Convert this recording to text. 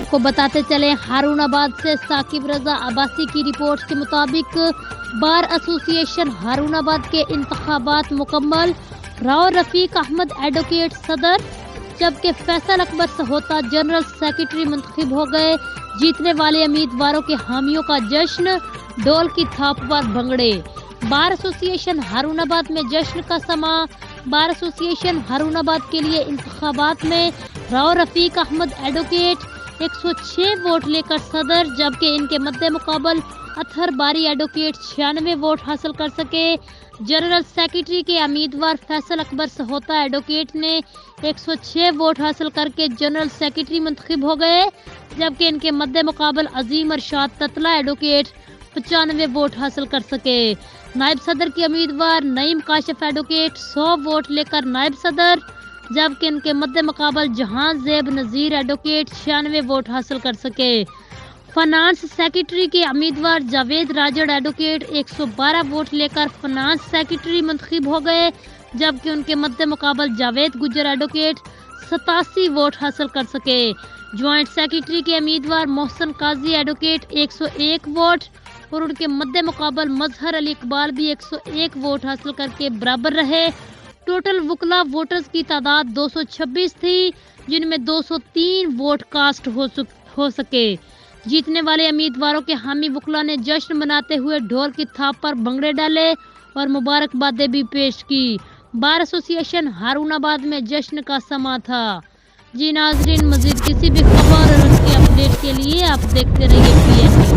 आपको बताते चले, हारून आबाद से साकिब रजा अब्बासी की रिपोर्ट के मुताबिक बार एसोसिएशन हारून आबाद के इंतखाबात मुकम्मल, राव रफीक अहमद एडवोकेट सदर, जबकि फैसल अकबर सहोता जनरल सेक्रेटरी मुंतखब हो गए। जीतने वाले उम्मीदवारों के हामियों का जश्न, ढोल की थाप पर भंगड़े। बार एसोसिएशन हारून आबाद में जश्न का समा। बार एसोसिएशन हारून आबाद के लिए इंतखाबात में राव रफीक अहमद एडवोकेट 106 वोट लेकर सदर, जबकि इनके मद्दे मुकाबल अतहर बारी एडवोकेट 96 वोट हासिल कर सके। जनरल सेक्रेटरी के उम्मीदवार फैसल अकबर सहोता एडवोकेट ने 106 वोट हासिल करके जनरल सेक्रेटरी मुंतखब हो गए, जबकि इनके मद्दे मुकाबल अजीम अरशाद ततला एडवोकेट 95 वोट हासिल कर सके। नायब सदर के उम्मीदवार नईम काशिफ एडवोकेट 100 वोट लेकर नायब सदर, जबकि इनके मद्दे मुकाबल जहां ज़ेब नज़ीर एडवोकेट 96 वोट हासिल कर सके। फाइनेंस सेक्रेटरी के उम्मीदवार जावेद राजड़ एडवोकेट 112 वोट लेकर फाइनेंस सेक्रेटरी मुंतखब हो गए, जबकि उनके मद्दे मुकाबल जावेद गुजर एडवोकेट 87 वोट हासिल कर सके। ज्वाइंट सेक्रेटरी के उम्मीदवार मोहसन काजी एडवोकेट 101 वोट और उनके मद्दे मुकाबल मजहर अली इकबाल भी 101 वोट हासिल करके बराबर रहे। टोटल वकला वोटर्स की तादाद 226 थी, जिनमें 203 वोट कास्ट हो सके। जीतने वाले उम्मीदवारों के हामी वकला ने जश्न मनाते हुए ढोल की थाप पर भंगड़े डाले और मुबारकबादें भी पेश की। बार एसोसिएशन हारून आबाद में जश्न का समा था। जी नाजरीन, मजीद किसी भी खबर और उसके अपडेट के लिए आप देखते रहिए PN।